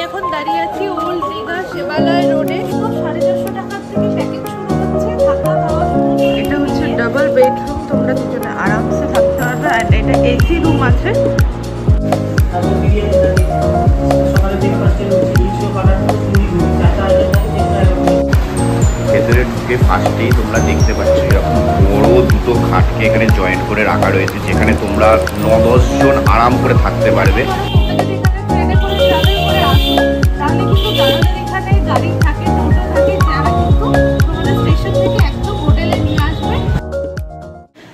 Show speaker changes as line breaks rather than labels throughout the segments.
এখন দাঁড়িয়ে আছি ওল্ড দীঘা সেবালয় রোডে। 450 টাকার থেকে প্যাকেজ শুরু হচ্ছে, থাকা খাওয়া। এটা হচ্ছে ডাবল বেডরুম, তোমরা দুজনে আরামসে থাকতে পারবে। আর এটা এসি রুম আছে।
ভেতরে ঢুকে ফার্স্টেই তোমরা দেখতে পাচ্ছ এরকম বড় দুটো খাটকে এখানে জয়েন্ট করে রাখা রয়েছে, যেখানে তোমরা 9-10 জন আরাম করে থাকতে পারবে।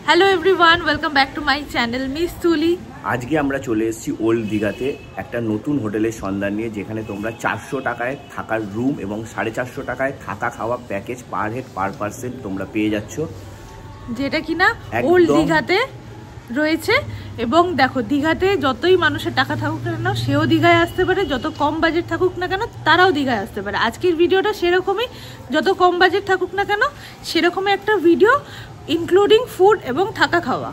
Hello everyone, welcome back to my channel miss তুলি। আজকে আমরা চলে এসেছি ওল্ড দীঘাতে একটা নতুন হোটেলের সন্ধান নিয়ে, যেখানে তোমরা 400 টাকায় থাকার রুম এবং 450 টাকায় থাকা খাওয়া package per head per person তোমরা পেয়ে যাচ্ছ,
যেটা কিনা ওল্ড দীঘাতে রয়েছে। এবং দেখো, দীঘাতে যতই মানুষের টাকা থাকুক না কেন সেও দীঘায় আসতে পারে, যত কম বাজেট থাকুক না কেন তারাও দীঘায় আসতে পারে। আজকের ভিডিওটা সেরকমই, যত কম বাজেট থাকুক না কেন সেরকমই একটা ভিডিও, ইনক্লুডিং ফুড এবং থাকা খাওয়া।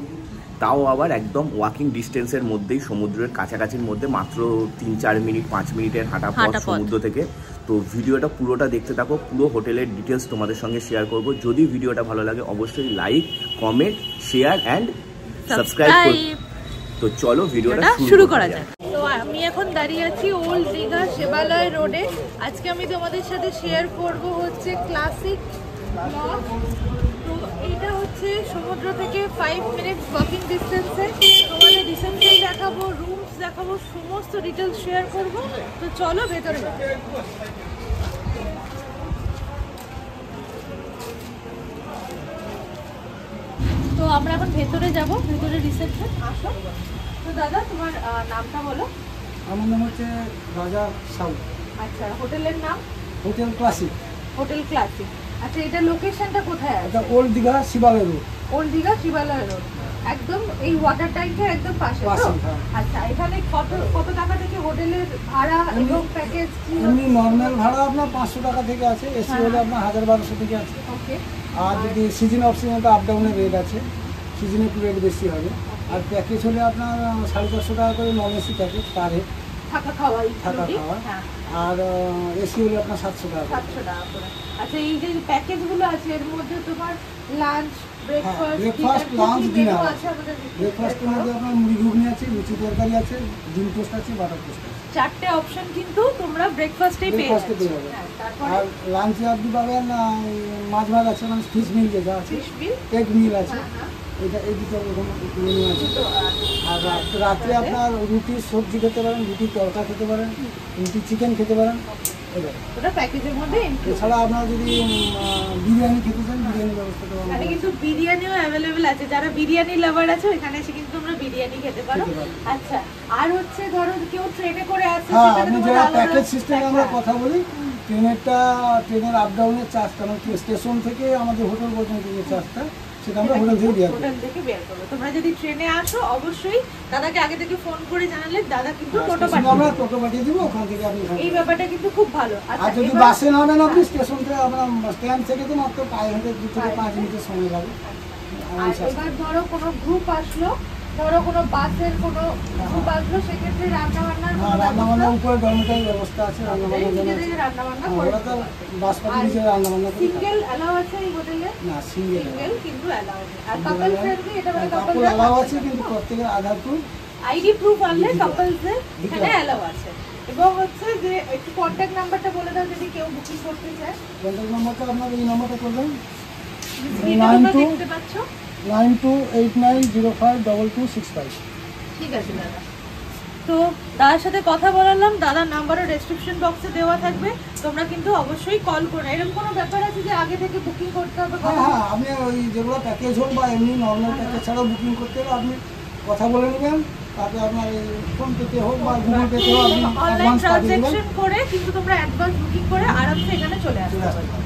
তাও আবার একদম ওয়াকিং ডিস্টেন্সের মধ্যেই, সমুদ্রের কাছাকাছির মধ্যে, মাত্র 3-4 মিনিট 5 মিনিটের হাঁটা পথ সমুদ্র থেকে। তো ভিডিওটা পুরোটা দেখতে থাকো, পুরো হোটেলের ডিটেলস তোমাদের সঙ্গে শেয়ার করব। যদি ভিডিওটা ভালো লাগে অবশ্যই like, comment, share and subscribe করো। তো চলো ভিডিওটা শুরু করা যাক।
তো আমি এখন দাঁড়িয়ে আছি ওল্ড দীঘা সেবালয় রোডে। আজকে আমি তোমাদের সাথে শেয়ার করব হচ্ছে ক্লাসিক লজ। তো এটা হচ্ছে সমুদ্র থেকে 5 মিনিটস ওয়াকিং ডিস্টেন্সে। তোমাদের রিসেপশন দেখাবো, রুমস দেখাবো, সমস্ত ডিটেলস শেয়ার করব। তো চলো ভেতরে যাও। তো আমরা এখন ভেতরে যাব, ভেতরে রিসেপশন। আসো। তো দাদা, তোমার নামটা বলো।
আমার নাম হচ্ছে রাজা সাউ।
আচ্ছা, হোটেলের নাম?
Hotel classic.
Hotel classic. আচ্ছা, এটা লোকেশনটা কোথায় আছে?
এটা ওল্ড দীঘা শিবালয় রোড।
ওল্ড দীঘা শিবালয় রোড, একদম এই ওয়াটার ট্যাঙ্কের একদম পাশে তো? আচ্ছা, এখানে কত টাকা থেকে হোটেলের ভাড়া এবং প্যাকেজ কি?
এমনি নর্মাল ভাড়া আপনার 500 টাকা থেকে আছে, এসি হলে আপনার 1000-1200 থেকে আছে।
ওকে।
আর যদি সিজন অফ সিজনে আপ ডাউনের রেট আছে, সিজনে একটু রেট বেশি হবে। আর প্যাকেজ হলে আপনার 450 টাকা করে non AC package per head,
থাকা খাওয়া।
হ্যাঁ। আর এসি হলে আপনার 700 টাকা।
700 টাকা করে। আচ্ছা, এই যে প্যাকেজগুলো আছে এর মধ্যে তোমার লাঞ্চ,
ব্রেকফাস্ট, লাঞ্চ, ডিনার আছে। ব্রেকফাস্টের মধ্যে আপনার মুড়ি ঘুগনি আছে, লুচি তরকারি আছে, ডিম টোস্ট আছে, বাটার টোস্ট আছে।
4টে অপশন কিন্তু তোমরা ব্রেকফাস্টেই পেয়ে যাচ্ছ।
আর লাঞ্চে আপনি পাবেন মাছ ভাত আছে, মানে ফিশ মিল যেটা আছে, এগ মিল আছে, এটা এই দুটো মেনু আছে। আর রাত্রে আপনার রুটি সবজি খেতে পারেন, রুটি তরকা খেতে পারেন, রুটি চিকেন খেতে পারেন।
ওটা প্যাকেজের মধ্যে।
এছাড়া আপনারা যদি বিরিয়ানি খেতে চান, বিরিয়ানি ব্যবস্থা দেওয়া
এখানে কিন্তু বিরিয়ানিও অ্যাভেলেবেল আছে। যারা বিরিয়ানি লাভার আছে এখানে এসে কিন্তু তোমরা বিরিয়ানি খেতে পারো। আচ্ছা, আর হচ্ছে ধরো কেউ ট্রেনে করে আসছে,
হ্যাঁ, আপনি যারা প্যাকেজ সিস্টেমে আমরা কথা বলি, ট্রেনের আপ ডাউনের চার্জটা মানে স্টেশন থেকে আমাদের হোটেল পর্যন্ত যে চার্জটা, সেটা আমরা হোটেল থেকে বের করব।
তোমরা যদি ট্রেনে আসো অবশ্যই দাদাকে আগে থেকে ফোন করে জানালে দাদা কিন্তু টোটো
পাঠিয়ে দিব, ওখান থেকে আপনি।
এই ব্যাপারটা কিন্তু খুব ভালো।
আর যদি বাসে নামেন আপনি স্টেশন থেকে, আপনার স্ট্যান্ড থেকে তো মাত্র পায়ে হেঁটে 2 থেকে 5 মিনিটের সময় লাগে।
আর এবার ধরো কোনো গ্রুপ আসলো, ধরো কোনো বাসের কোনো গ্রুপ আসলো, সেক্ষেত্রে রান্নাবান্নার
উপরে ডরমিটারি ব্যবস্থা আছে,
রান্নাবান্না করে।
ওরা তো বাসপাতি নিজে রান্নাবান্না করে।
সিঙ্গেল অ্যালাউ আছে এই হোটেলে?
না, সিঙ্গেল
কিন্তু অ্যালাউ নেই। আর কাপল ফ্রেন্ডলি, এটা মানে কাপল
অ্যালাউ আছে, কিন্তু প্রত্যেকের আধার প্রুফ,
আইডি প্রুফ আনলে কাপলসের এখানে অ্যালাউ আছে। এবং হচ্ছে যে একটু কন্ট্যাক্ট নাম্বারটা বলে দাও যদি কেউ বুকিং করতে চায়।
কন্ট্যাক্ট নাম্বারটা আপনার এই নাম্বারটা করবেন, 9289052265।
ঠিক আছে দাদা। তো দাদার সাথে কথা বলালাম, দাদার নাম্বারও ডেসক্রিপশন বক্সে দেওয়া থাকবে, তোমরা কিন্তু অবশ্যই কল করো। এরকম কোনো ব্যাপার আছে যে আগে থেকে বুকিং করতে হবে?
হ্যাঁ, আপনি ওই যেগুলো প্যাকেজ হোক বা এমনি নর্মাল প্যাকেজ ছাড়াও বুকিং করতে হলে আপনি কথা বলে নেবেন, তারপরে আপনার ফোন পেতে হোক বা গুগল পেতে হোক আপনি
অনলাইন ট্রানজ্যাকশন করে কিন্তু তোমরা অ্যাডভান্স বুকিং করে আরামসে এখানে চলে আসতে পারবে।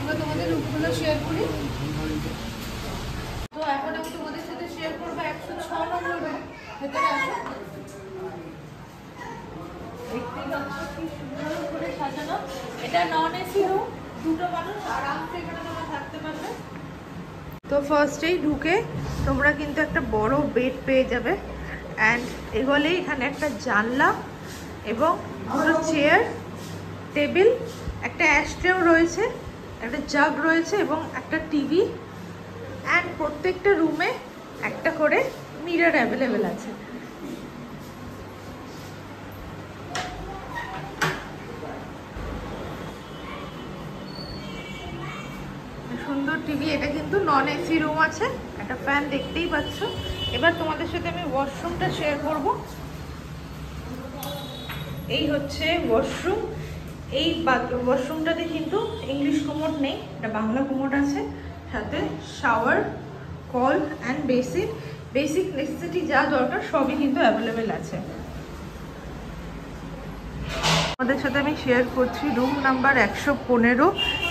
এবার তোমাদের রুমগুলো শেয়ার করি। তো এখন আমি তোমাদের সাথে শেয়ার করবো 106 নম্বর রুম। ভেতরে আসো। দেখতেই পাচ্ছ কি সুন্দর করে সাজানো। এটা নন এসি রুম, দুটো মানুষ আরামসে এখানে তোমরা থাকতে পারবে। তো ফার্স্টেই ঢুকে তোমরা কিন্তু একটা বড় বেড পেয়ে যাবে, অ্যান্ড এগোলেই এখানে একটা জানলা এবং দুটো চেয়ার, টেবিল, একটা অ্যাশট্রেও রয়েছে, একটা জাগ রয়েছে এবং একটা টিভি, অ্যান্ড প্রত্যেকটা রুমে একটা করে মিরর অ্যাভেলেবেল আছে। সুন্দর টিভি। এটা কিন্তু নন এসি রুম আছে, একটা ফ্যান দেখতেই পাচ্ছ। এবার তোমাদের সাথে আমি ওয়াশরুমটা শেয়ার করব। এই হচ্ছে ওয়াশরুম। এই ওয়াশরুমটাতে কিন্তু ইংলিশ কোমোড নেই, এটা বাংলা কোমোড আছে, সাথে shower, call and basic necessity যা দরকার সবই কিন্তু অ্যাভেলেবেল আছে। আমাদের সাথে আমি শেয়ার করছি রুম নাম্বার 115।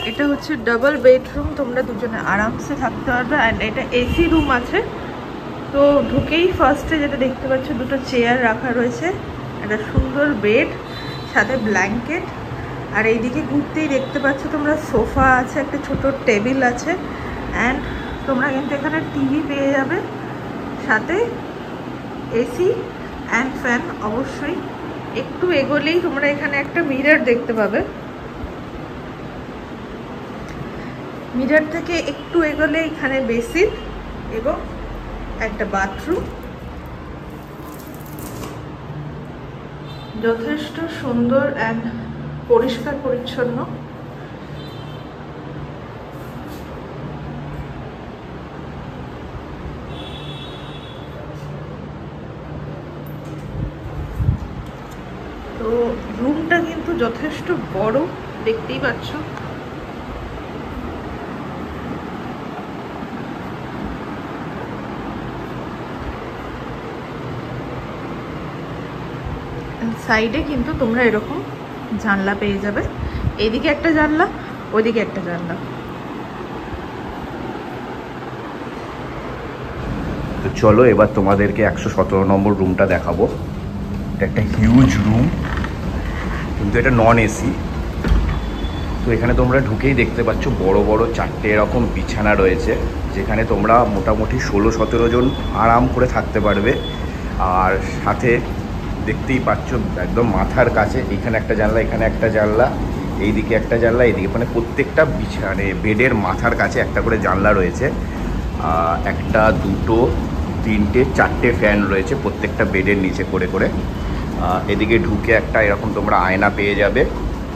এটা হচ্ছে ডাবল বেডরুম, তোমরা দুজনে আরামসে থাকতে পারবে, অ্যান্ড এটা এসি রুম আছে। তো ঢুকেই ফার্স্টে যেটা দেখতে পাচ্ছ, দুটো চেয়ার রাখা রয়েছে, একটা সুন্দর বেড, সাথে ব্ল্যাঙ্কেট, আর এইদিকে ঘুরতেই দেখতে পাচ্ছ তোমরা সোফা আছে, একটা ছোট টেবিল আছে, অ্যান্ড তোমরা কিন্তু এখানে টিভি পেয়ে যাবে, সাথে এসি অ্যান্ড ফ্যান অবশ্যই। একটু এগোলেই তোমরা এখানে একটা মিরর দেখতে পাবে। মিরর থেকে একটু এগোলে এখানে বেসিন এবং একটা বাথরুম। যথেষ্ট সুন্দর অ্যান্ড পরিষ্কার পরিচ্ছন্ন। তো রুমটা কিন্তু যথেষ্ট বড়, দেখতেই পাচ্ছ। সাইডে কিন্তু তোমরা এরকম জানলা পেয়ে যাবে, এইদিকে একটা জানলা, ওইদিকে একটা জানলা।
তো চলো এবার তোমাদেরকে 117 নম্বর রুমটা দেখাবো। এটা একটা হিউজ রুম, কিন্তু এটা নন এসি। তো এখানে তোমরা ঢুকেই দেখতে পাচ্ছ বড় বড় 4টে এরকম বিছানা রয়েছে, যেখানে তোমরা মোটামুটি 16-17 জন আরাম করে থাকতে পারবে। আর সাথে দেখতেই পাচ্ছ একদম মাথার কাছে এখানে একটা জানলা, এখানে একটা জানলা, এইদিকে একটা জানলা, এইদিকে, মানে প্রত্যেকটা বিছানে বেডের মাথার কাছে একটা করে জানলা রয়েছে। একটা, দুটো, তিনটে, 4টে ফ্যান রয়েছে প্রত্যেকটা বেডের নিচে করে করে। এদিকে ঢুকে একটা এরকম তোমরা আয়না পেয়ে যাবে,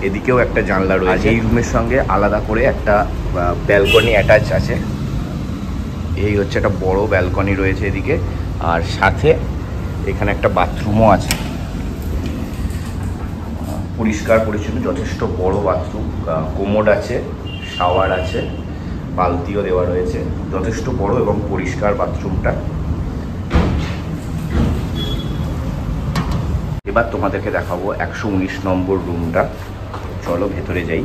এদিকেও একটা জানলা রয়েছে। এই রুমের সঙ্গে আলাদা করে একটা ব্যালকনি অ্যাটাচ আছে। এই হচ্ছে একটা বড় ব্যালকনি রয়েছে এদিকে, আর সাথে এখানে একটা বাথরুমও আছে, পরিষ্কার পরিচ্ছন্ন, যথেষ্ট বড় বাথরুম। কোমোড আছে, শাওয়ার আছে, বালতিও দেওয়া রয়েছে, যথেষ্ট বড় এবং পরিষ্কার বাথরুমটা। এবার তোমাদেরকে দেখাবো 119 নম্বর রুমটা। চলো ভেতরে যাই।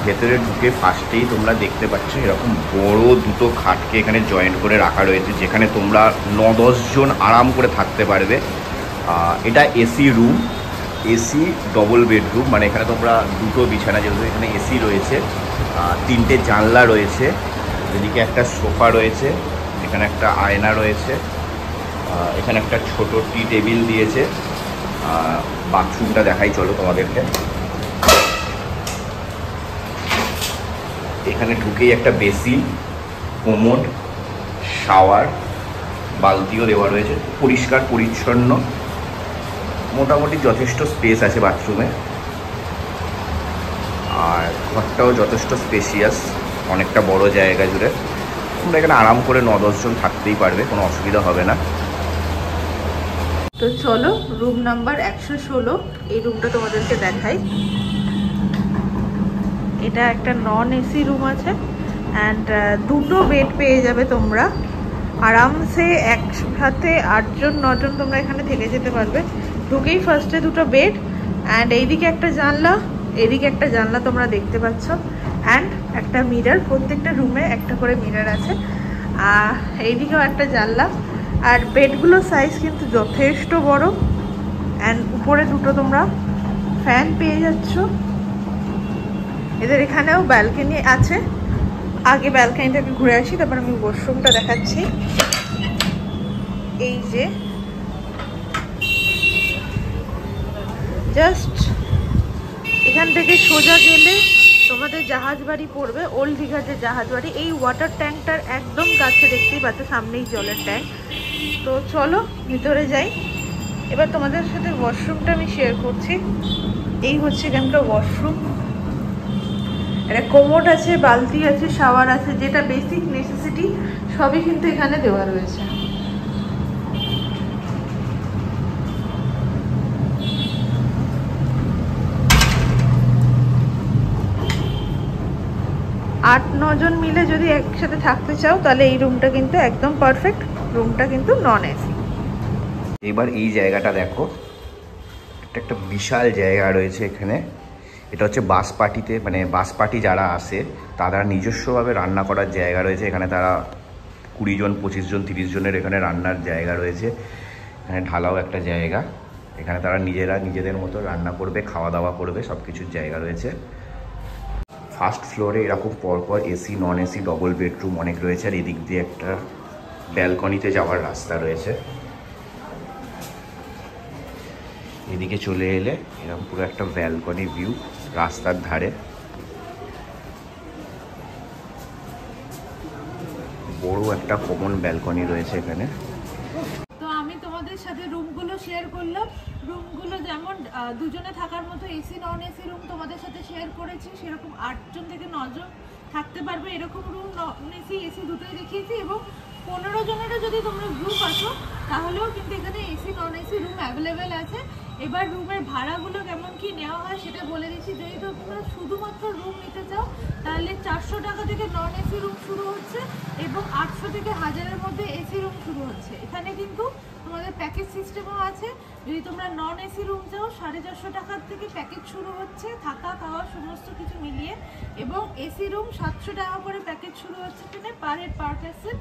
ভেতরে ঢুকে ফার্স্টেই তোমরা দেখতে পাচ্ছ এরকম বড় দুটো খাটকে এখানে জয়েন্ট করে রাখা রয়েছে, যেখানে তোমরা 9-10 জন আরাম করে থাকতে পারবে। এটা AC room, AC double bedroom, মানে এখানে তোমরা দুটো বিছানা, যেহেতু এখানে এসি রয়েছে, 3টে জানলা রয়েছে, এদিকে একটা সোফা রয়েছে, এখানে একটা আয়না রয়েছে, এখানে একটা ছোট টি টেবিল দিয়েছে। বাথরুমটা দেখাই চলো তোমাদেরকে। এখানে ঢুকেই একটা বেসিন, কোমোড, শাওয়ার, বালতিও দেওয়া রয়েছে, পরিষ্কার পরিচ্ছন্ন, মোটামুটি যথেষ্ট স্পেস আছে বাথরুমে। আর ঘরটাও যথেষ্ট স্পেশিয়াস, অনেকটা বড় জায়গা জুড়ে। তোমরা এখানে আরাম করে 9-10 জন থাকতেই পারবে, কোনো অসুবিধা হবে না।
তো চলো রুম নাম্বার 116, এই রুমটা তোমাদেরকে দেখাই। এটা একটা নন এসি রুম আছে, অ্যান্ড দুটো বেড পেয়ে যাবে তোমরা আরামসে। একসাথে 8-9 জন তোমরা এখানে থেকে যেতে পারবে। ঢুকেই ফার্স্টে দুটো বেড অ্যান্ড এইদিকে একটা জানলা, এইদিকে একটা জানলা তোমরা দেখতে পাচ্ছ, অ্যান্ড একটা মিরর, প্রত্যেকটা রুমে একটা করে মিরর আছে। আর এইদিকেও একটা জানলা। আর বেডগুলোর সাইজ কিন্তু যথেষ্ট বড়, অ্যান্ড উপরে দুটো তোমরা ফ্যান পেয়ে যাচ্ছ। এদের এখানেও ব্যালকনি আছে। আগে ব্যালকনিটাকে ঘুরে আসি, তারপর আমি ওয়াশরুমটা দেখাচ্ছি। এই যে জাস্ট এখান থেকে সোজা গেলে তোমাদের জাহাজ বাড়ি পড়বে, ওল্ড দীঘার যে জাহাজ বাড়ি। এই ওয়াটার ট্যাঙ্কটার একদম কাছে দেখতেই পাচ্ছ, সামনেই জলের ট্যাঙ্ক। তো চলো ভিতরে যাই। এবার তোমাদের সাথে ওয়াশরুমটা আমি শেয়ার করছি। এই হচ্ছে এখানকার ওয়াশরুম। একটা কোমোড আছে, বালতি আছে, শাওয়ার আছে, যেটা বেসিক নেসেসিটি সবই কিন্তু এখানে দেওয়া রয়েছে। আট 9 জন মিলে যদি একসাথে থাকতে চাও তাহলে এই রুমটা কিন্তু একদম পারফেক্ট। রুমটা কিন্তু নন এসি।
এবার এই জায়গাটা দেখো, একটা বিশাল জায়গা রয়েছে এখানে। এটা হচ্ছে বাস পার্টিতে, মানে বাস পার্টি যারা আসে তারা নিজস্বভাবে রান্না করার জায়গা রয়েছে এখানে। তারা 20 জন 25 জন 30 জনের এখানে রান্নার জায়গা রয়েছে। এখানে ঢালাও একটা জায়গা, এখানে তারা নিজেদের মতো রান্না করবে, খাওয়া দাওয়া করবে, সব কিছুর জায়গা রয়েছে। ফার্স্ট ফ্লোরে এরকম পরপর AC, non AC, double bedroom অনেক রয়েছে। আর এদিক দিয়ে একটা ব্যালকনিতে যাওয়ার রাস্তা রয়েছে। এদিকে চলে এলে এরকম পুরো একটা ব্যালকনি ভিউ রাস্তার ধারে। বড় একটা কমন ব্যালকনি রয়েছে এখানে।
তো আমি তোমাদের সাথে রুমগুলো শেয়ার করলাম। রুমগুলো যেমন দুজনে থাকার মতো এসি নন এসি রুম তোমাদের সাথে শেয়ার করেছি, সেরকম 8 জন থেকে 9 জন থাকতে পারবে এরকম রুম নন এসি এসি দুটোই দেখিয়েছি। এবং 15 জনেরও যদি তোমরা গ্রুপ আসো তাহলেও কিন্তু এখানে AC non AC room available আছে। এবার রুমের ভাড়াগুলো কেমন কি নেওয়া হয় সেটা বলে দিচ্ছি। যদি তোমরা শুধুমাত্র রুম নিতে চাও তাহলে 400 টাকা থেকে নন এসি রুম শুরু হচ্ছে এবং 800 থেকে 1000-এর মধ্যে এসি রুম শুরু হচ্ছে। এখানে কিন্তু তোমাদের প্যাকেজ সিস্টেমও আছে। যদি তোমরা নন এসি রুম চাও 450 টাকার থেকে প্যাকেজ শুরু হচ্ছে, থাকা খাওয়া সমস্ত কিছু মিলিয়ে। এবং এসি রুম 700 টাকা করে প্যাকেজ শুরু হচ্ছে এখানে পার হেড পার পারসন,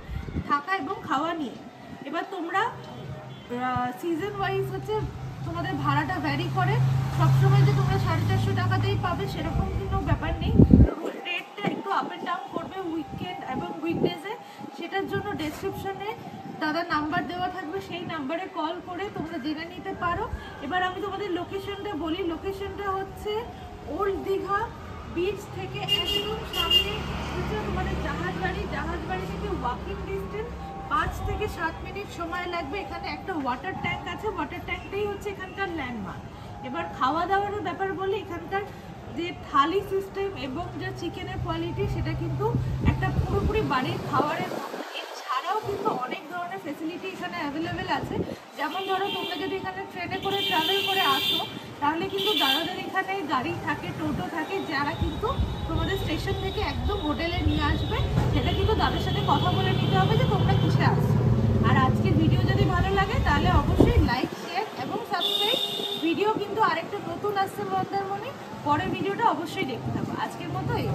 থাকা এবং খাওয়া নিয়ে। এবার তোমরা সিজন ওয়াইজ হচ্ছে তোমাদের ভাড়াটা ভ্যারি করে। সবসময় যে তোমরা 450 টাকাতেই পাবে সেরকম কোনো ব্যাপার নেই। রেটটা একটু আপ অ্যান্ড ডাউন করবে উইকেন্ড এবং উইকডেজে। সেটার জন্য ডেসক্রিপশনে দাদার নাম্বার দেওয়া থাকবে, সেই নাম্বারে কল করে তোমরা জেনে নিতে পারো। এবার আমি তোমাদের লোকেশনটা বলি। লোকেশনটা হচ্ছে ওল্ড দীঘা বিচ থেকে একদম সামনে হচ্ছে তোমাদের জাহাজ বাড়ি। জাহাজ বাড়ি থেকে ওয়াকিং ডিস্টেন্স 5 থেকে 7 মিনিট সময় লাগবে। এখানে একটা ওয়াটার ট্যাঙ্ক আছে, ওয়াটার ট্যাঙ্কটাই হচ্ছে এখানকার ল্যান্ডমার্ক। এবার খাওয়া দাওয়ার ব্যাপার বলে এখানকার যে থালি সিস্টেম এবং যে চিকেনের কোয়ালিটি সেটা কিন্তু একটা পুরোপুরি বাড়ির খাবারের মতো। এছাড়াও কিন্তু অনেক ধরনের ফেসিলিটি এখানে অ্যাভেলেবেল আছে। যেমন ধরো তোমরা যদি এখানে ট্রেনে করে ট্রাভেল করে আসো তাহলে কিন্তু দাদাদের এখানে গাড়ি থাকে, টোটো থাকে, যারা কিন্তু তোমাদের স্টেশন থেকে একদম হোটেলে নিয়ে আসবে। সেটা কিন্তু দাদার সাথে কথা বলে নিতে হবে যে তোমরা কিসে আসছো। আর আজকের ভিডিও যদি ভালো লাগে তাহলে অবশ্যই লাইক, শেয়ার এবং সাবস্ক্রাইব। ভিডিও কিন্তু আরেকটা নতুন আসছে মন্দারমণি, পরের ভিডিওটা অবশ্যই দেখতে থাকো। আজকের মতো এই।